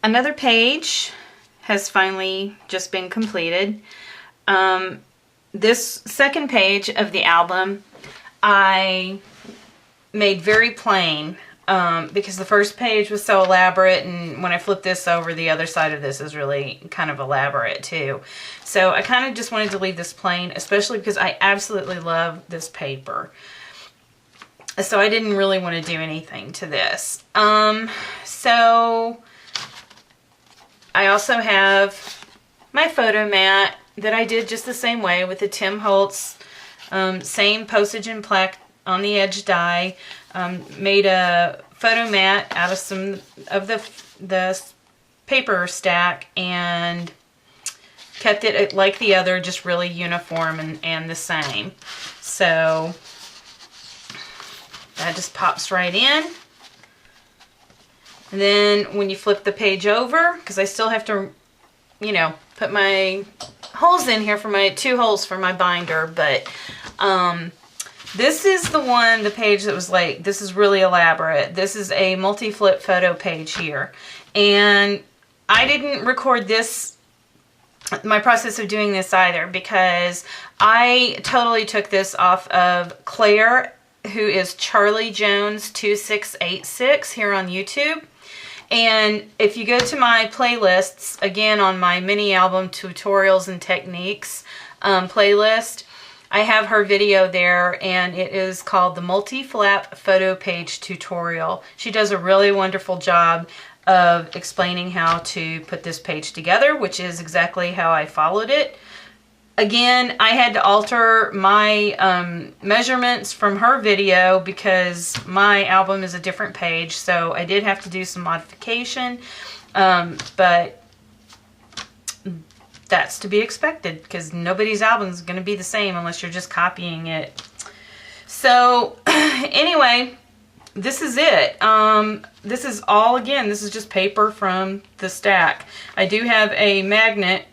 Another page has finally just been completed. This second page of the album I made very plain because the first page was so elaborate, and when I flip this over, the other side of this is really kind of elaborate too. So I kind of just wanted to leave this plain, especially because I absolutely love this paper. So I didn't really want to do anything to this. So I also have my photo mat that I did just the same way with the Tim Holtz same postage and plaque on the edge die. Made a photo mat out of some of the paper stack and kept it like the other, just really uniform and the same. So that just pops right in. And then when you flip the page over, because I still have to, you know, put my holes in here for my 2 holes for my binder, but this is the page that was like, this is really elaborate. This is a multi-flip photo page here. And I didn't record this, my process of doing this either, because I totally took this off of Claire, who is Charlie Jones 2686 here on YouTube. And if you go to my playlists, again on my mini album tutorials and techniques playlist, I have her video there, and it is called the Multi-Flap Photo Page Tutorial. She does a really wonderful job of explaining how to put this page together, which is exactly how I followed it. Again, I had to alter my measurements from her video because my album is a different page, so I did have to do some modification, but that's to be expected because nobody's album is going to be the same unless you're just copying it. So anyway, this is it. This is all, again, this is just paper from the stack. I do have a magnet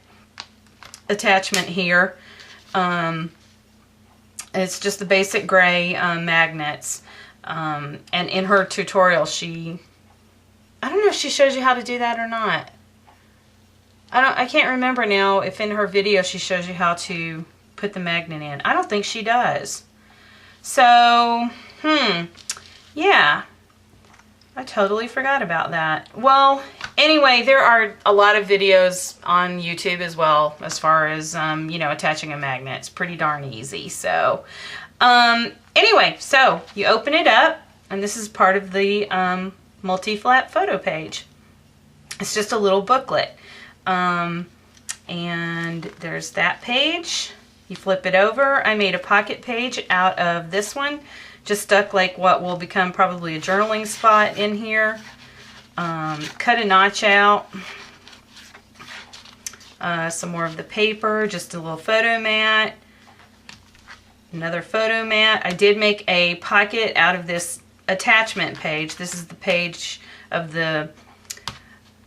attachment here. It's just the basic gray magnets. And in her tutorial, I don't know if she shows you how to do that or not. I can't remember now if in her video she shows you how to put the magnet in. I don't think she does. So, yeah. I totally forgot about that. Well, anyway, there are a lot of videos on YouTube as well as far as, you know, attaching a magnet. It's pretty darn easy. So, anyway, so you open it up, and this is part of the multi-flap photo page. It's just a little booklet. And there's that page. You flip it over. I made a pocket page out of this one. Just stuck like what will become probably a journaling spot in here. Cut a notch out. Some more of the paper. Just a little photo mat. Another photo mat. I did make a pocket out of this attachment page. This is the page of the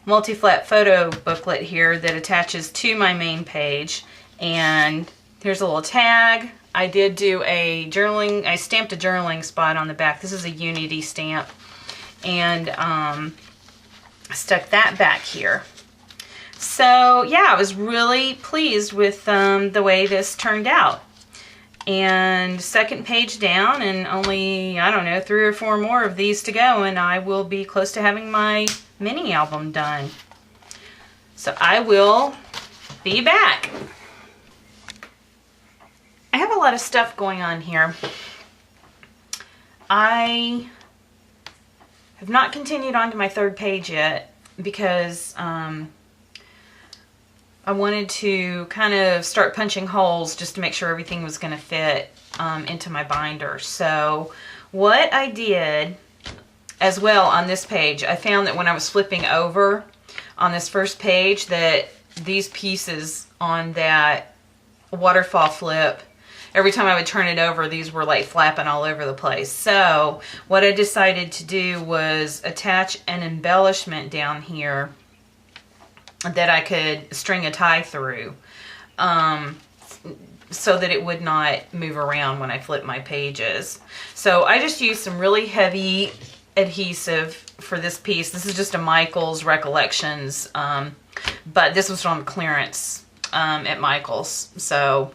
multi-flap photo booklet here that attaches to my main page. And here's a little tag. I did do a journaling, I stamped a journaling spot on the back. This is a Unity stamp. And stuck that back here. So yeah, I was really pleased with the way this turned out. And second page down, and only, I don't know, 3 or 4 more of these to go, and I will be close to having my mini album done. So I will be back. I have a lot of stuff going on here. I have not continued on to my 3rd page yet because I wanted to kind of start punching holes just to make sure everything was going to fit into my binder. So what I did as well on this page, I found that when I was flipping over on this first page that these pieces on that waterfall flip, every time I would turn it over, these were like flapping all over the place. So what I decided to do was attach an embellishment down here that I could string a tie through so that it would not move around when I flip my pages. So I just used some really heavy adhesive for this piece. This is just a Michael's Recollections, but this was on clearance at Michael's. So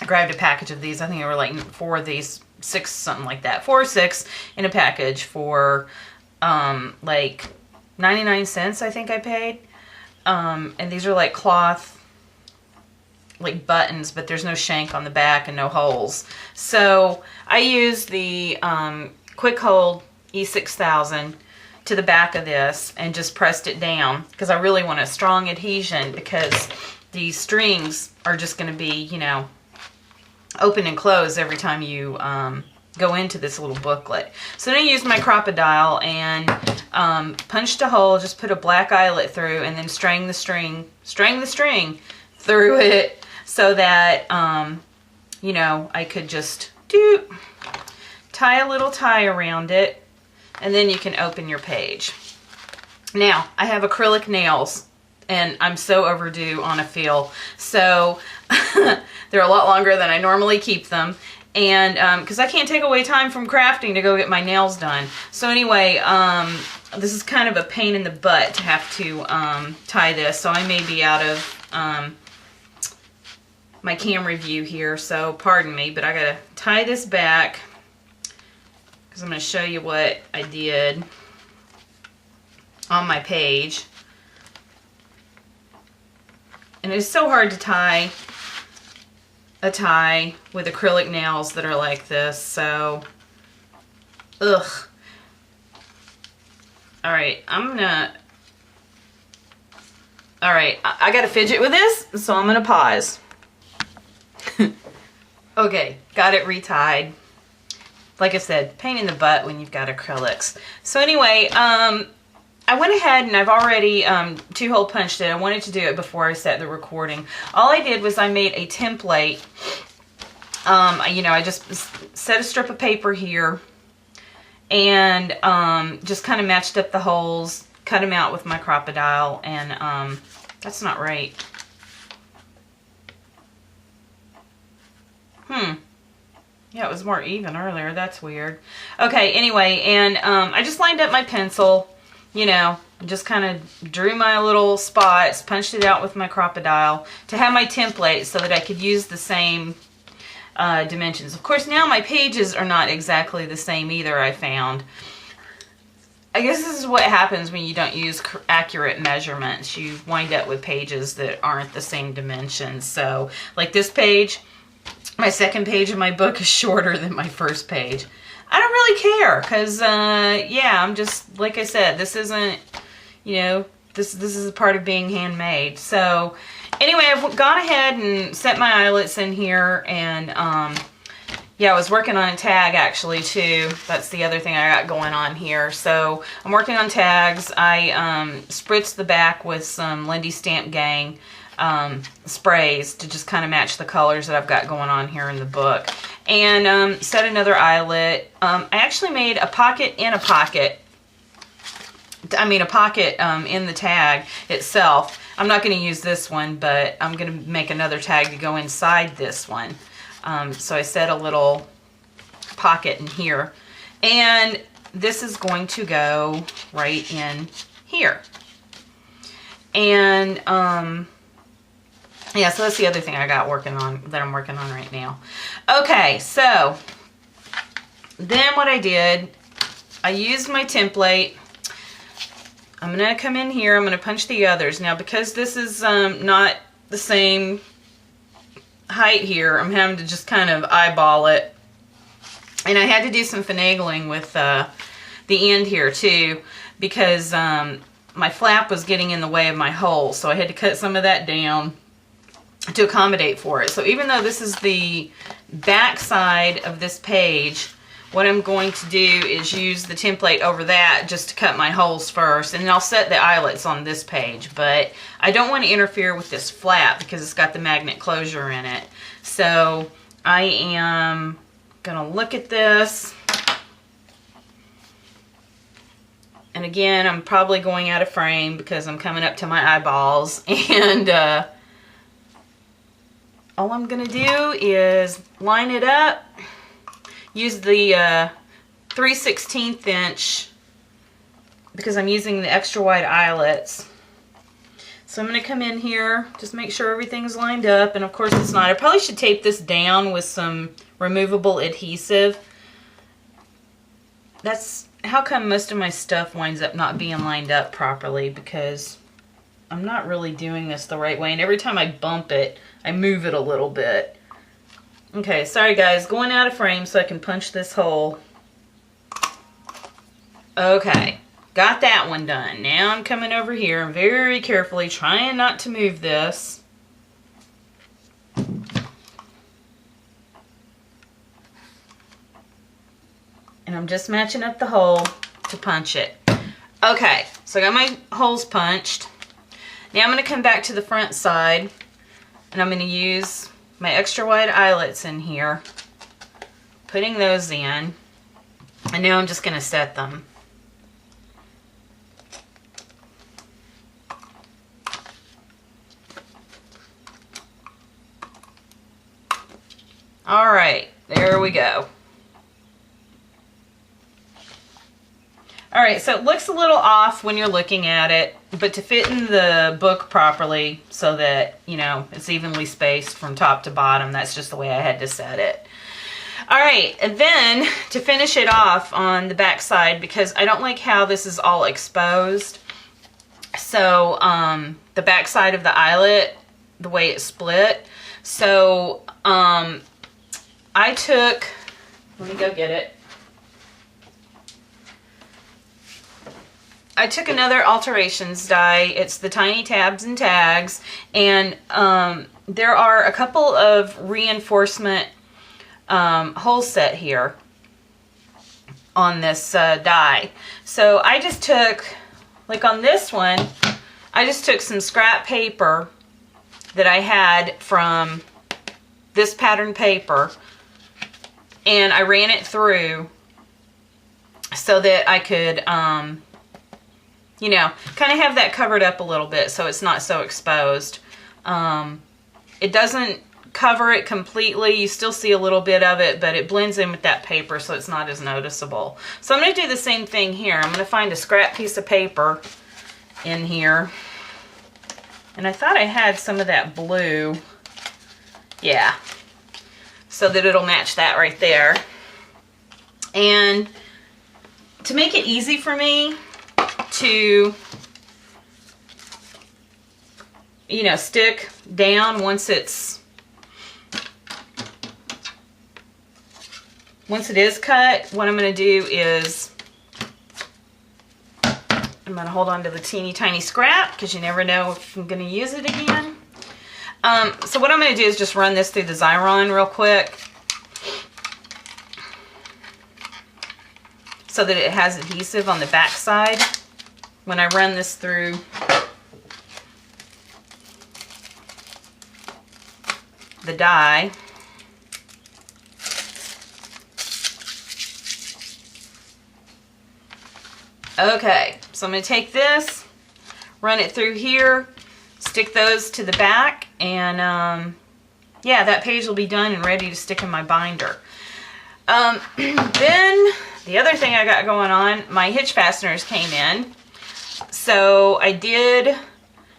I grabbed a package of these. I think there were like 4 of these, 6, something like that. 4 or 6 in a package for like 99 cents, I think I paid. And these are like cloth, like buttons, but there's no shank on the back and no holes. So I used the Quick Hold E6000 to the back of this and just pressed it down because I really want a strong adhesion, because these strings are just going to be, you know, open and close every time you go into this little booklet. So then I used my Crop-A-Dile and punched a hole, just put a black eyelet through, and then string the string through it so that, you know, I could just tie a little tie around it, and then you can open your page. Now, I have acrylic nails, and I'm so overdue on a fill. So they're a lot longer than I normally keep them. And because I can't take away time from crafting to go get my nails done. So anyway, this is kind of a pain in the butt to have to tie this. So I may be out of my camera view here, so pardon me, but I gotta tie this back because I'm going to show you what I did on my page. And it's so hard to tie a tie with acrylic nails that are like this, so ugh. Alright, alright, I gotta fidget with this, so I'm gonna pause. Okay, got it retied. Like I said, pain in the butt when you've got acrylics. So anyway, I went ahead and I've already 2-hole punched it. I wanted to do it before I set the recording. All I did was I made a template. You know, I just set a strip of paper here and just kind of matched up the holes, cut them out with my Crop-A-Dile, and that's not right. Yeah, it was more even earlier. That's weird. Okay, anyway, and I just lined up my pencil, you know, just kind of drew my little spots, punched it out with my Crop-A-Dile to have my template so that I could use the same dimensions. Of course, now my pages are not exactly the same either, I found. I guess this is what happens when you don't use accurate measurements. You wind up with pages that aren't the same dimensions. So, like this page, my second page of my book is shorter than my first page. I don't really care because, yeah, I'm just, like I said, this isn't, you know, this is a part of being handmade. So, anyway, I've gone ahead and set my eyelets in here, and, yeah, I was working on a tag, actually, too. That's the other thing I got going on here. So, I'm working on tags. I spritzed the back with some Lindy Stamp Gang sprays to just kind of match the colors that I've got going on here in the book. And set another eyelet. I actually made a pocket in a pocket. I mean, a pocket in the tag itself. I'm not going to use this one, but I'm going to make another tag to go inside this one. So I set a little pocket in here. And this is going to go right in here. And, yeah, so that's the other thing I got working on, that I'm working on right now. Okay, so then what I did, I used my template. I'm going to come in here, I'm going to punch the others. Now, because this is not the same height here, I'm having to just kind of eyeball it. And I had to do some finagling with the end here too, because my flap was getting in the way of my hole, so I had to cut some of that down to accommodate for it. So even though this is the back side of this page, what I'm going to do is use the template over that just to cut my holes first, and then I'll set the eyelets on this page. But I don't want to interfere with this flap because it's got the magnet closure in it. So I am gonna look at this, and again, I'm probably going out of frame because I'm coming up to my eyeballs, and all I'm going to do is line it up, use the 3/16 inch because I'm using the extra wide eyelets. So I'm going to come in here, just make sure everything's lined up, and of course it's not. I probably should tape this down with some removable adhesive. That's how come most of my stuff winds up not being lined up properly, because I'm not really doing this the right way, and every time I bump it, I move it a little bit. Okay, sorry guys, going out of frame so I can punch this hole. Okay, got that one done. Now I'm coming over here and very carefully trying not to move this. And I'm just matching up the hole to punch it. Okay, so I got my holes punched. Now I'm going to come back to the front side, and I'm going to use my extra wide eyelets in here, putting those in, and now I'm just going to set them. All right, there we go. All right, so it looks a little off when you're looking at it, but to fit in the book properly so that, you know, it's evenly spaced from top to bottom, that's just the way I had to set it. All right, and then to finish it off on the back side, because I don't like how this is all exposed, so the back side of the eyelet, the way it's split, so I took, let me go get it. I took another Alterations die. It's the Tiny Tabs and Tags, and there are a couple of reinforcement hole set here on this die. So I just took, like on this one, I just took some scrap paper that I had from this pattern paper, and I ran it through so that I could you know, kind of have that covered up a little bit so it's not so exposed. It doesn't cover it completely. You still see a little bit of it, but it blends in with that paper so it's not as noticeable. So I'm going to do the same thing here. I'm going to find a scrap piece of paper in here. And I thought I had some of that blue. Yeah. So that it'll match that right there. And to make it easy for me to, you know, stick down once it is cut, what I'm going to do is I'm going to hold on to the teeny tiny scrap because you never know if I'm going to use it again. So what I'm going to do is just run this through the Xyron real quick so that it has adhesive on the back side. When I run this through the die, okay, so I'm going to take this, run it through here, stick those to the back, and yeah, that page will be done and ready to stick in my binder. Then the other thing I got going on, my hitch fasteners came in. So I did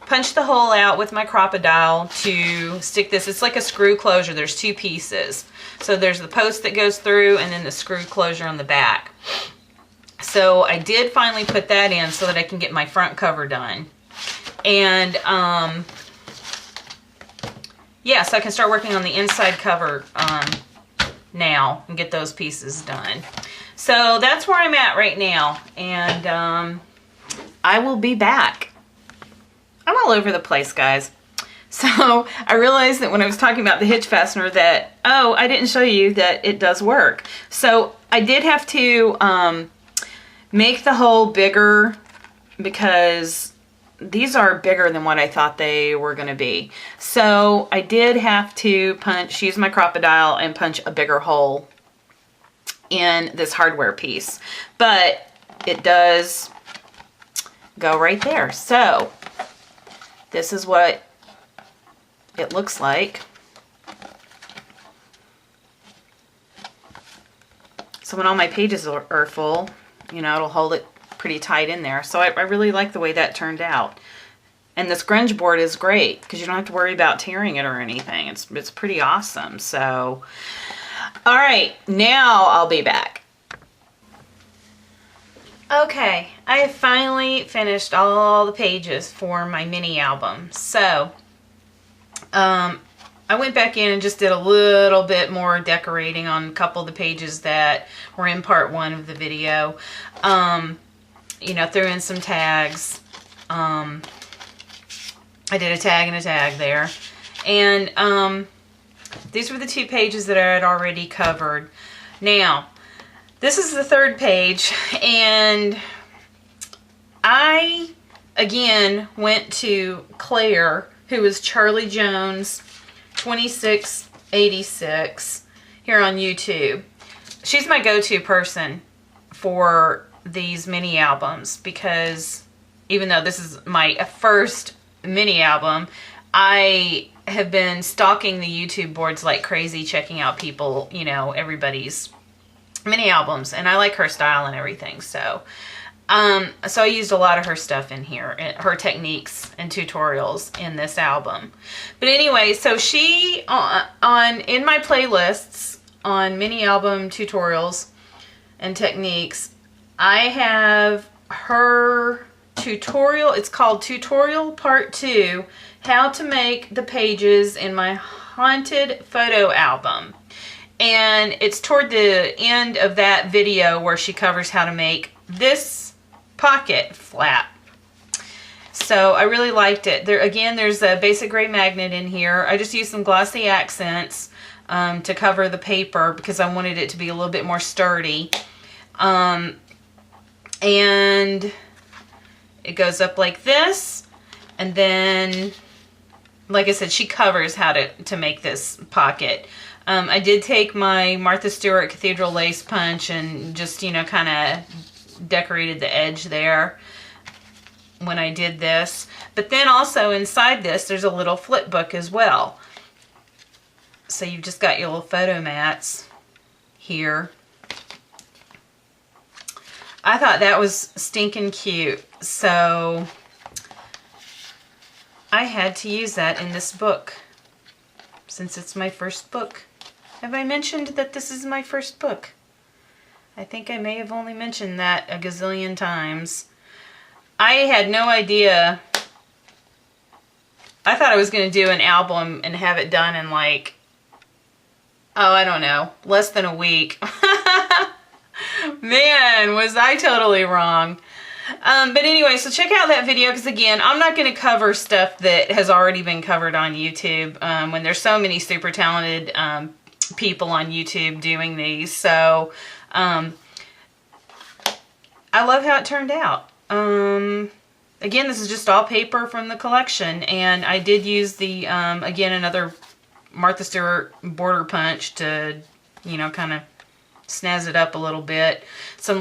punch the hole out with my Crop-A-Dile to stick this. It's like a screw closure. There's two pieces. So there's the post that goes through and then the screw closure on the back. So I did finally put that in so that I can get my front cover done. And yeah, so I can start working on the inside cover now and get those pieces done. So that's where I'm at right now. And I will be back. I'm all over the place, guys. So I realized that when I was talking about the hitch fastener that, oh, I didn't show you that it does work. So I did have to make the hole bigger because these are bigger than what I thought they were going to be. So I did have to use my Crop-A-Dile and punch a bigger hole in this hardware piece. But it does go right there. So this is what it looks like. So when all my pages are full, you know, it'll hold it pretty tight in there. So I really like the way that turned out. And this grunge board is great because you don't have to worry about tearing it or anything. It's pretty awesome. So, all right, now I'll be back. Okay, I have finally finished all the pages for my mini album. So, I went back in and just did a little bit more decorating on a couple of the pages that were in part 1 of the video. You know, threw in some tags. I did a tag and a tag there. And these were the 2 pages that I had already covered. Now, this is the 3rd page, and I, again, went to Claire, who is Charlie Jones 2686 here on YouTube. She's my go-to person for these mini albums because even though this is my first mini album, I have been stalking the YouTube boards like crazy, checking out people, you know, everybody's mini albums, and I like her style and everything. So so I used a lot of her stuff in here, her techniques and tutorials in this album. But anyway, so she, in my playlists on mini album tutorials and techniques, I have her tutorial. It's called Tutorial Part 2, How to Make the Pages in My Haunted Photo Album. And it's toward the end of that video where she covers how to make this pocket flap. So I really liked it. Again, there's a basic gray magnet in here. I just used some glossy accents to cover the paper because I wanted it to be a little bit more sturdy. And it goes up like this, and then, like I said, she covers how to make this pocket. I did take my Martha Stewart Cathedral Lace Punch and just, you know, kind of decorated the edge there when I did this. But then also inside this, there's a little flip book as well. So you've just got your little photo mats here. I thought that was stinking cute, so I had to use that in this book since it's my first book. Have I mentioned that this is my first book? I think I may have only mentioned that a gazillion times. I had no idea. I thought I was going to do an album and have it done in like, oh, I don't know, less than a week. Man, was I totally wrong. But anyway, so check out that video because, again, I'm not going to cover stuff that has already been covered on YouTube when there's so many super talented people on YouTube doing these. So I love how it turned out. Again, this is just all paper from the collection, and I did use the, again, another Martha Stewart border punch to, you know, kind of snazz it up a little bit. Some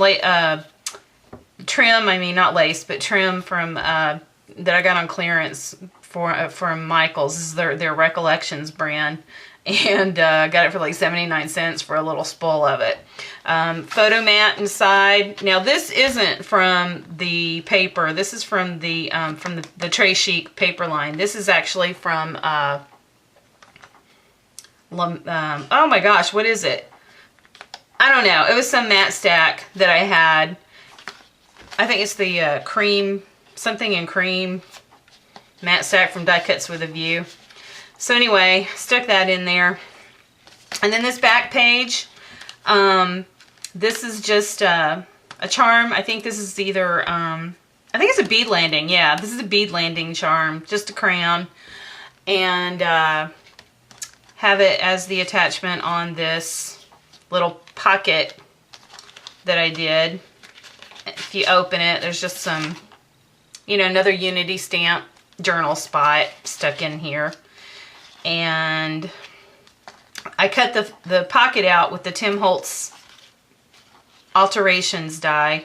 trim, I mean, not lace, but trim from, that I got on clearance from Michael's. This is their Recollections brand. And got it for like 79 cents for a little spool of it. Photo mat inside. Now this isn't from the paper. This is from the Chic paper line. This is actually from oh my gosh, what is it? I don't know. It was some mat stack that I had. I think it's the cream, something in cream mat stack from Die Cuts with a View. So anyway, stuck that in there. And then this back page, this is just a charm. I think this is either, I think it's a bead landing. Yeah, this is a bead landing charm, just a crayon. And have it as the attachment on this little pocket that I did. If you open it, there's just some, you know, another Unity stamp journal spot stuck in here. And I cut the pocket out with the Tim Holtz Alterations die.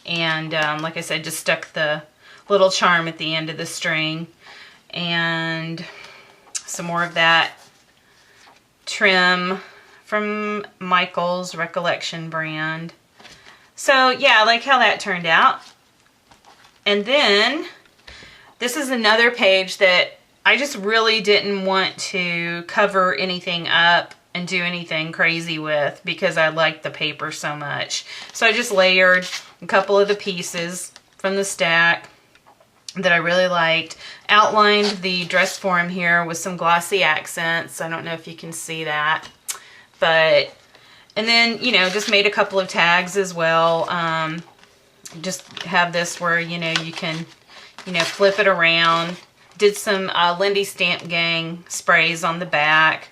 And like I said, just stuck the little charm at the end of the string. And some more of that trim from Michael's Recollection brand. So yeah, I like how that turned out. And then this is another page that I just really didn't want to cover anything up and do anything crazy with because I liked the paper so much. So I just layered a couple of the pieces from the stack that I really liked. Outlined the dress form here with some glossy accents. I don't know if you can see that. But, and then, you know, just made a couple of tags as well. Just have this where, you know, you can, you know, flip it around. Did some Lindy Stamp Gang sprays on the back.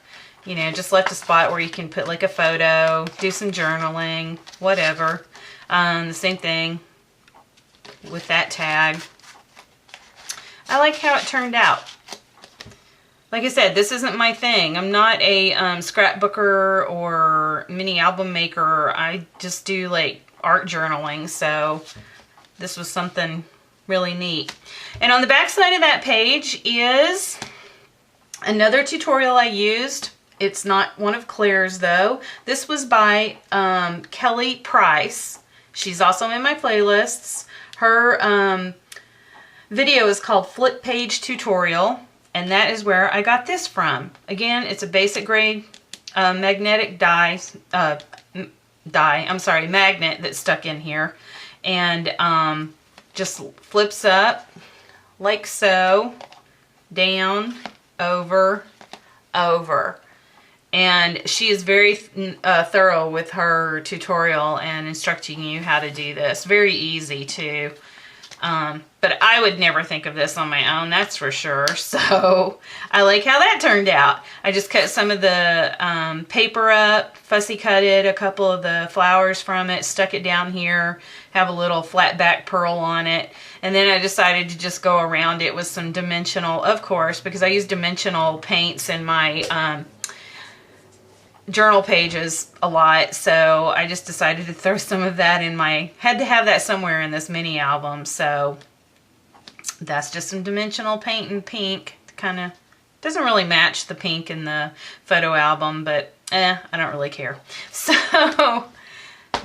You know, just left a spot where you can put like a photo, do some journaling, whatever. The same thing with that tag. I like how it turned out. Like I said, this isn't my thing. I'm not a scrapbooker or mini album maker. I just do like art journaling, so this was something really neat. And on the back side of that page is another tutorial I used. It's not one of Claire's though. This was by Kelly Price. She's also in my playlists. Her video is called Flip Page Tutorial, and that is where I got this from. Again, it's a basic grade magnetic magnet that's stuck in here, and just flips up like so, down, over, over. And she is very thorough with her tutorial and instructing you how to do this. Very easy too. But I would never think of this on my own, that's for sure. So I like how that turned out. I just cut some of the paper up, fussy cutted a couple of the flowers from it, stuck it down here, have a little flat back pearl on it. And then I decided to just go around it with some dimensional, of course, because I use dimensional paints in my journal pages a lot, so I just decided to throw some of that in my, had to have that somewhere in this mini album, so that's just some dimensional paint in pink. Kind of doesn't really match the pink in the photo album, but I don't really care. So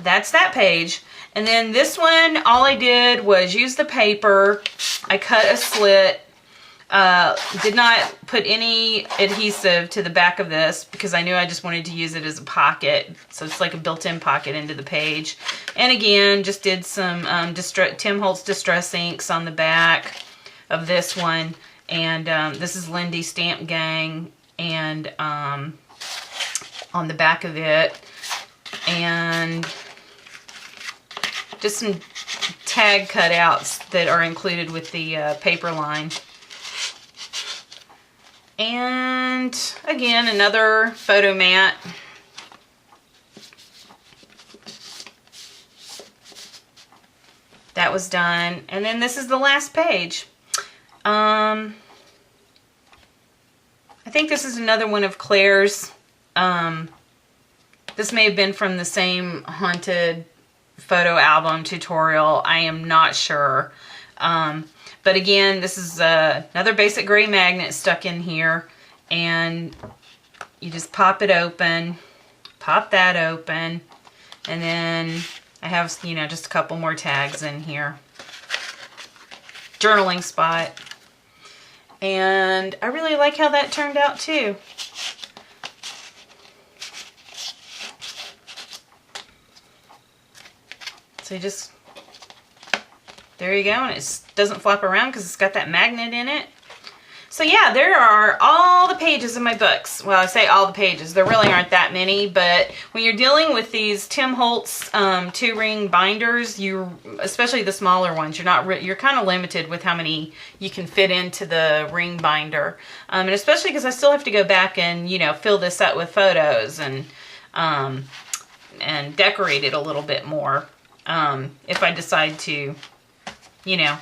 that's that page. And then this one, all I did was use the paper. I cut a slit. Did not put any adhesive to the back of this because I knew I just wanted to use it as a pocket. So it's like a built-in pocket into the page. And again, just did some Tim Holtz Distress Inks on the back of this one. And this is Lindy Stamp Gang, and on the back of it. And just some tag cutouts that are included with the paper line. And again, another photo mat. That was done. And then this is the last page. I think this is another one of Claire's. This may have been from the same haunted photo album tutorial. I am not sure. But again, this is another basic gray magnet stuck in here, and you just pop it open, pop that open, and then I have, you know, just a couple more tags in here. Journaling spot. And I really like how that turned out too. So you just, there you go, and it doesn't flop around because it's got that magnet in it. So yeah, there are all the pages in my books. Well, I say all the pages. There really aren't that many, but when you're dealing with these Tim Holtz 2-ring binders, especially the smaller ones, you're kind of limited with how many you can fit into the ring binder. And especially because I still have to go back and, you know, fill this up with photos and decorate it a little bit more. If I decide to, you know,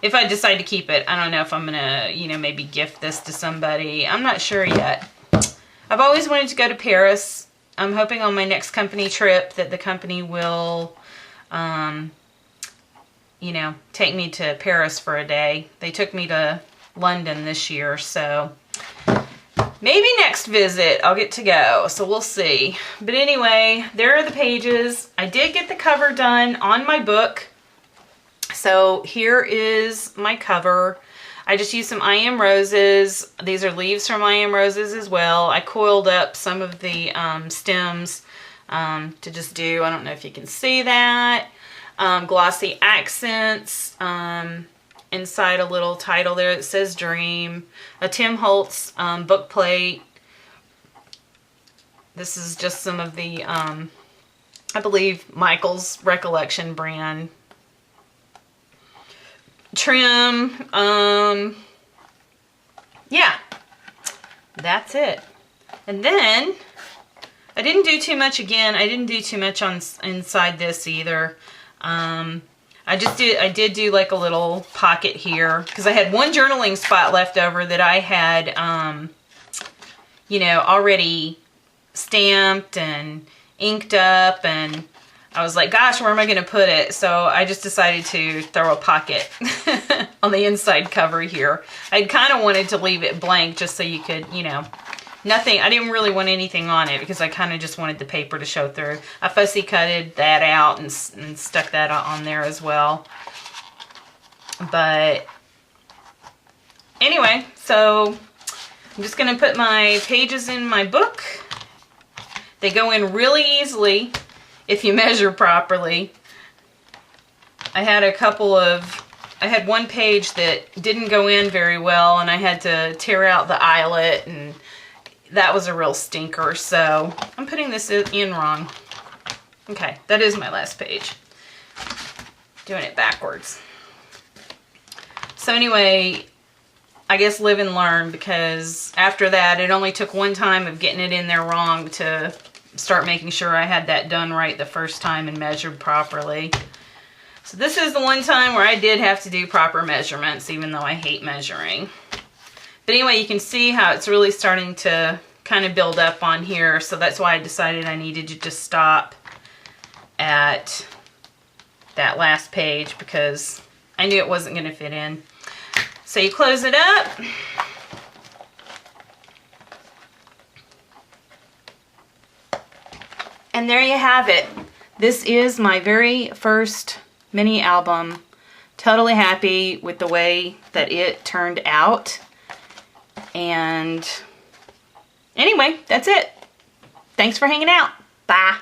if I decide to keep it. I don't know if I'm gonna, you know, maybe gift this to somebody. I'm not sure yet. I've always wanted to go to Paris. I'm hoping on my next company trip that the company will, you know, take me to Paris for a day. They took me to London this year, so maybe next visit I'll get to go, so we'll see. But anyway, there are the pages. I did get the cover done on my book. So here is my cover. I just used some I Am Roses. These are leaves from I Am Roses as well. I coiled up some of the stems to just do, I don't know if you can see that. Glossy accents. Inside a little title there that says Dream. A Tim Holtz book plate. This is just some of the, I believe, Michael's Recollection brand trim. Yeah, that's it. And then I didn't do too much again. I didn't do too much on inside this either. I did do like a little pocket here because I had one journaling spot left over that I had, you know, already stamped and inked up, and I was like, gosh, where am I going to put it? So I just decided to throw a pocket on the inside cover here. I kind of wanted to leave it blank just so you could, you know, nothing. I didn't really want anything on it because I kind of just wanted the paper to show through. I fussy cutted that out and stuck that on there as well. But anyway, so I'm just going to put my pages in my book. They go in really easily if you measure properly. I had I had one page that didn't go in very well, and I had to tear out the eyelet, and that was a real stinker. So I'm putting this in wrong. Okay, that is my last page. Doing it backwards. So anyway, I guess live and learn, because after that, it only took one time of getting it in there wrong to start making sure I had that done right the first time and measured properly. So this is the one time where I did have to do proper measurements, even though I hate measuring. But anyway, you can see how it's really starting to kind of build up on here. So that's why I decided I needed to just stop at that last page, because I knew it wasn't going to fit in. So you close it up. And there you have it. This is my very first mini album. Totally happy with the way that it turned out. And anyway, that's it. Thanks for hanging out. Bye.